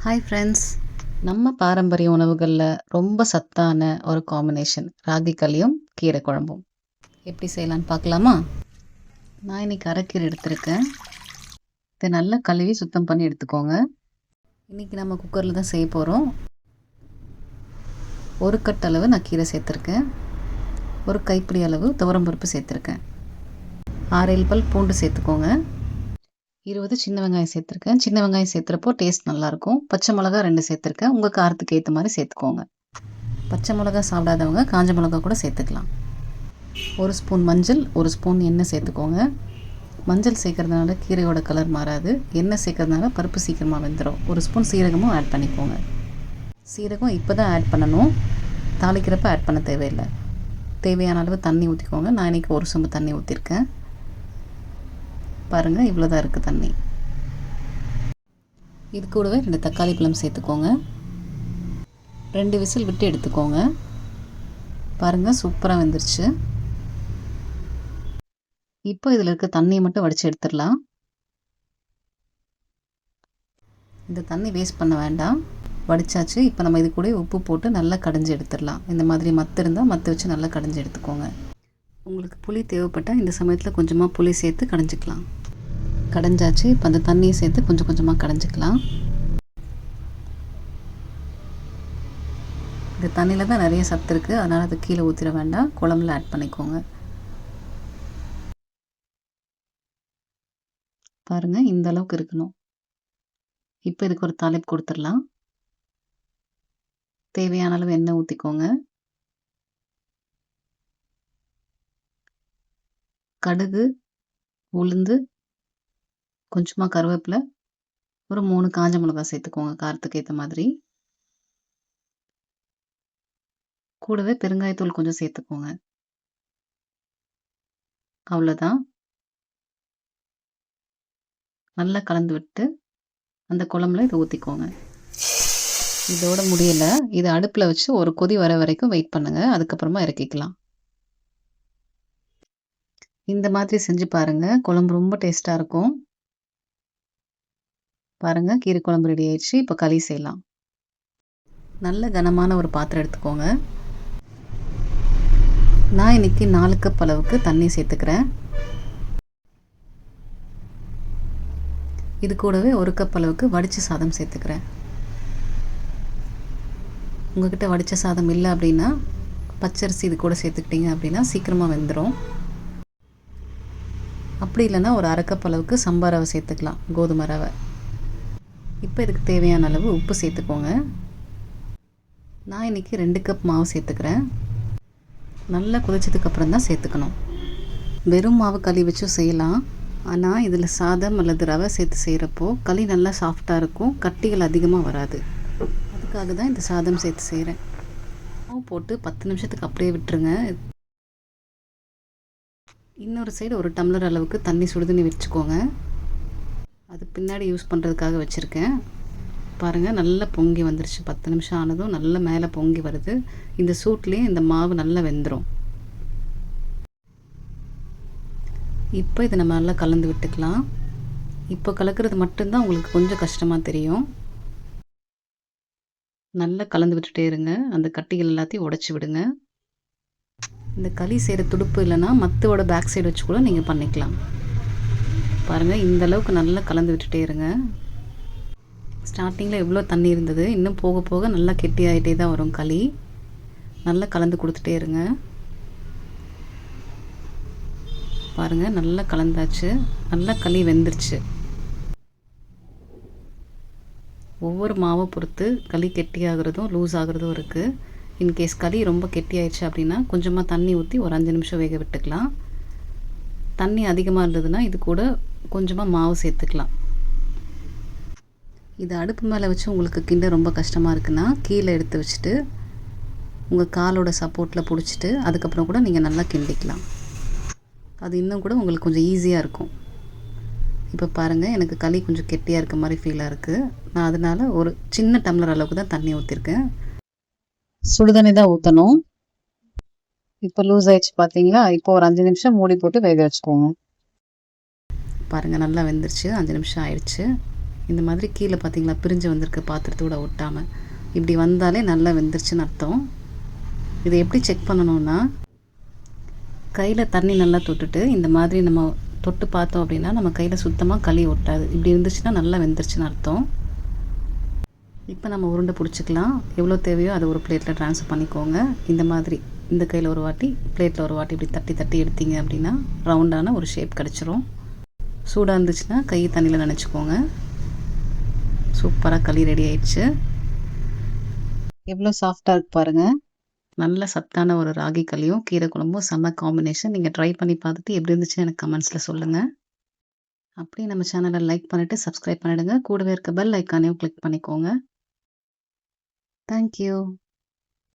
Hi friends. நம்ம பாரம்பரிய உணவுகளில் ரொம்ப சத்தான ஒரு காம்பினேஷன் ராகி களியும் கீரை குழம்பும் எப்படி செய்யலான்னு பார்க்கலாமா? நான் இன்னைக்கு அரைக்கீரை எடுத்திருக்கேன். இதை நல்லா கழுவி சுத்தம் பண்ணி எடுத்துக்கோங்க. இன்றைக்கி நம்ம குக்கரில் தான் செய்ய போகிறோம். ஒரு கட் அளவு நான் கீரை சேர்த்துருக்கேன். ஒரு கைப்பிடி அளவு துவரம்பருப்பு சேர்த்துருக்கேன். 6-7 பல் பூண்டு சேர்த்துக்கோங்க. 20 சின்ன வெங்காயம் சேர்த்துருக்கேன். சின்ன வெங்காயம் சேர்த்துறப்போ டேஸ்ட் நல்லாயிருக்கும். பச்சை மிளகா 2 சேர்த்துருக்கேன். உங்கள் காரத்துக்கு ஏற்ற மாதிரி சேர்த்துக்கோங்க. பச்சை மிளகா சாப்பிடாதவங்க காஞ்ச மிளகா கூட சேர்த்துக்கலாம். 1 ஸ்பூன் மஞ்சள், 1 ஸ்பூன் எண்ணெய் சேர்த்துக்கோங்க. மஞ்சள் சேர்க்கறதுனால கீரையோட கலர் மாறாது. எண்ணெய் சேர்க்கறதுனால பருப்பு சீக்கிரமாக வெந்துடும். 1 ஸ்பூன் சீரகமும் ஆட் பண்ணிக்கோங்க. சீரகம் இப்போ தான் ஆட் பண்ணணும், தாளிக்கிறப்ப ஆட் பண்ண தேவையில்லை. தேவையான அளவு தண்ணி ஊற்றிக்கோங்க. நான் இன்றைக்கி 1 சொம்பு தண்ணி ஊற்றிருக்கேன். பாருங்கள், இவ்வளோ தான் இருக்குது தண்ணி. இது கூடவே 2 தக்காளி பழம் சேர்த்துக்கோங்க. 2 விசில் விட்டு எடுத்துக்கோங்க. பாருங்கள், சூப்பராக வெந்துருச்சு. இப்போ இதில் இருக்க தண்ணியை மட்டும் வடித்து எடுத்துடலாம். இந்த தண்ணி வேஸ்ட் பண்ண வேண்டாம், வடித்தாச்சு. இப்போ நம்ம இது கூட உப்பு போட்டு நல்லா கடைஞ்சி எடுத்துடலாம். இந்த மாதிரி மத்து இருந்தால் மத்து வச்சு நல்லா கடைஞ்சி எடுத்துக்கோங்க. உங்களுக்கு புளி தேவைப்பட்டால் இந்த சமயத்தில் கொஞ்சமாக புளி சேர்த்து கடைஞ்சிக்கலாம். கடைஞ்சாச்சு. இப்போ அந்த தண்ணியை சேர்த்து கொஞ்சம் கொஞ்சமாக கடைஞ்சிக்கலாம். இந்த தண்ணியில் தான் நிறைய சத்து இருக்குது, அதனால் அது கீழே ஊற்றிட வேண்டாம், குழம்புல ஆட் பண்ணிக்கோங்க. பாருங்கள், இந்த அளவுக்கு இருக்கணும். இப்போ இதுக்கு ஒரு தாளிப்பு கொடுத்துடலாம். தேவையான அளவு எண்ணெய் ஊற்றிக்கோங்க. கடுகு, உளுந்து, கொஞ்சமாக கருவேப்பிலை, ஒரு 3 காஞ்ச மிளகாய் சேர்த்துக்கோங்க காரத்துக்கு ஏற்ற மாதிரி. கூடவே பெருங்காயத்தூள் கொஞ்சம் சேர்த்துக்கோங்க. அவ்வளோதான். நல்லா கலந்து விட்டு அந்த குழம்புல இதை ஊற்றிக்கோங்க. இதோட முடியலை, இதை அடுப்பில் வச்சு ஒரு கொதி வர வரைக்கும் வெயிட் பண்ணுங்கள். அதுக்கப்புறமா இறக்கிக்கலாம். இந்த மாதிரி செஞ்சு பாருங்கள், குழம்பு ரொம்ப டேஸ்ட்டாக இருக்கும். பாருங்கள், கீரை குழம்பு ரெடி ஆயிடுச்சு. இப்போ களி செய்யலாம். நல்ல கனமான ஒரு பாத்திரம் எடுத்துக்கோங்க. நான் இன்னைக்கு 4 கப் அளவுக்கு தண்ணி சேர்த்துக்கிறேன். இது கூடவே 1 கப் அளவுக்கு வடித்த சாதம் சேர்த்துக்கிறேன். உங்கள்கிட்ட வடித்த சாதம் இல்லை அப்படின்னா பச்சரிசி இது கூட சேர்த்துக்கிட்டீங்க அப்படின்னா சீக்கிரமாக வெந்துடும். அப்படி இல்லைன்னா ஒரு 1/2 கப் அளவுக்கு சம்பா ரவை சேர்த்துக்கலாம், கோதுமை ரவை. இப்போ இதுக்கு தேவையான அளவு உப்பு சேர்த்துக்கோங்க. நான் இன்றைக்கி 2 கப் மாவு சேர்த்துக்கிறேன். நல்லா கொதிச்சதுக்கப்புறம் தான் சேர்த்துக்கணும். வெறும் மாவு களி வச்சும் செய்யலாம், ஆனால் இதில் சாதம் அல்லது ரவை சேர்த்து செய்கிறப்போ களி நல்லா சாஃப்டாக இருக்கும், கட்டிகள் அதிகமாக வராது. அதுக்காக தான் இந்த சாதம் சேர்த்து செய்கிறேன். மாவு போட்டு 10 நிமிஷத்துக்கு அப்படியே விட்டுருங்க. இன்னொரு சைடு 1 டம்ளர் அளவுக்கு தண்ணி சுடுதண்ணி வச்சுக்கோங்க. அது பின்னாடி யூஸ் பண்ணுறதுக்காக வச்சுருக்கேன். பாருங்கள், நல்லா பொங்கி வந்துருச்சு. 10 நிமிஷம் ஆனதும் நல்லா மேலே பொங்கி வருது. இந்த சூட்லேயே இந்த மாவு நல்லா வெந்துடும். இப்போ இதை நம்ம நல்லா கலந்து விட்டுக்கலாம். இப்போ கலக்கிறது மட்டும்தான் உங்களுக்கு கொஞ்சம் கஷ்டமாக தெரியும். நல்லா கலந்து விட்டுட்டே இருங்க. அந்த கட்டிகள் எல்லாத்தையும் உடச்சி விடுங்க. இந்த களி செய்கிற துடுப்பு இல்லைன்னா மத்தோட பேக் சைடு வச்சு கூட நீங்கள் பண்ணிக்கலாம். பாருங்கள், இந்த அளவுக்கு நல்லா கலந்து விட்டுட்டே இருங்க. ஸ்டார்டிங்கில் எவ்வளோ தண்ணி இருந்தது, இன்னும் போக போக நல்லா கெட்டி ஆகிட்டே தான் வரும் களி. நல்லா கலந்து கொடுத்துட்டே இருங்க. பாருங்கள், நல்லா கலந்தாச்சு. நல்லா களி வெந்துருச்சு. ஒவ்வொரு மாவை பொறுத்து களி கெட்டியாகிறதும் லூஸ் ஆகிறதும் இருக்குது. இன்கேஸ் களி ரொம்ப கெட்டி ஆயிடுச்சு அப்படின்னா கொஞ்சமாக தண்ணி ஊற்றி ஒரு 5 நிமிஷம் வேக விட்டுக்கலாம். தண்ணி அதிகமாக இருந்ததுன்னா இது கூட கொஞ்சமாக மாவு சேர்த்துக்கலாம். இது அடுப்பு மேலே வச்சு உங்களுக்கு கிண்ட ரொம்ப கஷ்டமாக இருக்குன்னா கீழே எடுத்து வச்சுட்டு உங்கள் காலோட சப்போர்ட்டில் பிடிச்சிட்டு அதுக்கப்புறம் கூட நீங்கள் நல்லா கிண்டிக்கலாம். அது இன்னும் கூட உங்களுக்கு கொஞ்சம் ஈஸியாக இருக்கும். இப்போ பாருங்கள், எனக்கு களி கொஞ்சம் கெட்டியாக இருக்க மாதிரி ஃபீலாக இருக்குது. நான் அதனால் ஒரு சின்ன டம்ளர் அளவுக்கு தான் தண்ணி ஊற்றிருக்கேன். சுடுதண்ணி தான் ஊற்றணும். இப்போ லூஸ் ஆயிடுச்சு பார்த்தீங்களா? இப்போ ஒரு 5 நிமிஷம் மூடி போட்டு வேக வச்சுக்கோங்க. பாருங்கள், நல்லா வெந்துருச்சு. 5 நிமிஷம் ஆயிடுச்சு. இந்த மாதிரி கீழே பார்த்தீங்களா பிரிஞ்சு வந்திருக்கு பாத்திரத்தோட ஒட்டாமல். இப்படி வந்தாலே நல்லா வெந்துருச்சுன்னு அர்த்தம். இதை எப்படி செக் பண்ணணும்னா, கையில் தண்ணி நல்லா தொட்டுட்டு இந்த மாதிரி நம்ம தொட்டு பார்த்தோம் அப்படின்னா நம்ம கையில் சுத்தமாக களி ஒட்டாது. இப்படி இருந்துச்சுன்னா நல்லா வெந்துருச்சுன்னு அர்த்தம். இப்போ நம்ம உருண்டை பிடிச்சிக்கலாம். எவ்வளோ தேவையோ அதை ஒரு பிளேட்டில் ட்ரான்ஸ்ஃபர் பண்ணிக்கோங்க. இந்த மாதிரி இந்த கையில் ஒரு வாட்டி பிளேட்டில் ஒரு வாட்டி இப்படி தட்டி தட்டி எடுத்தீங்க அப்படின்னா ரவுண்டான ஒரு ஷேப் கிடச்சிரும். சூடாக இருந்துச்சுன்னா கை தண்ணியில் நனைச்சிக்கோங்க. சூப்பராக களி ரெடி ஆயிடுச்சு. எவ்வளோ சாஃப்டாக இருக்கு பாருங்கள். நல்ல சத்தான ஒரு ராகி களியும் கீரை குழம்பும் செம்ம காம்பினேஷன். நீங்கள் ட்ரை பண்ணி பார்த்துட்டு எப்படி இருந்துச்சுன்னு எனக்கு கமெண்ட்ஸில் சொல்லுங்கள். அப்படியே நம்ம சேனலை லைக் பண்ணிவிட்டு சப்ஸ்கிரைப் பண்ணிவிடுங்க. கூடவே இருக்க பெல் ஐக்கானையும் கிளிக் பண்ணிக்கோங்க. தேங்க்யூ.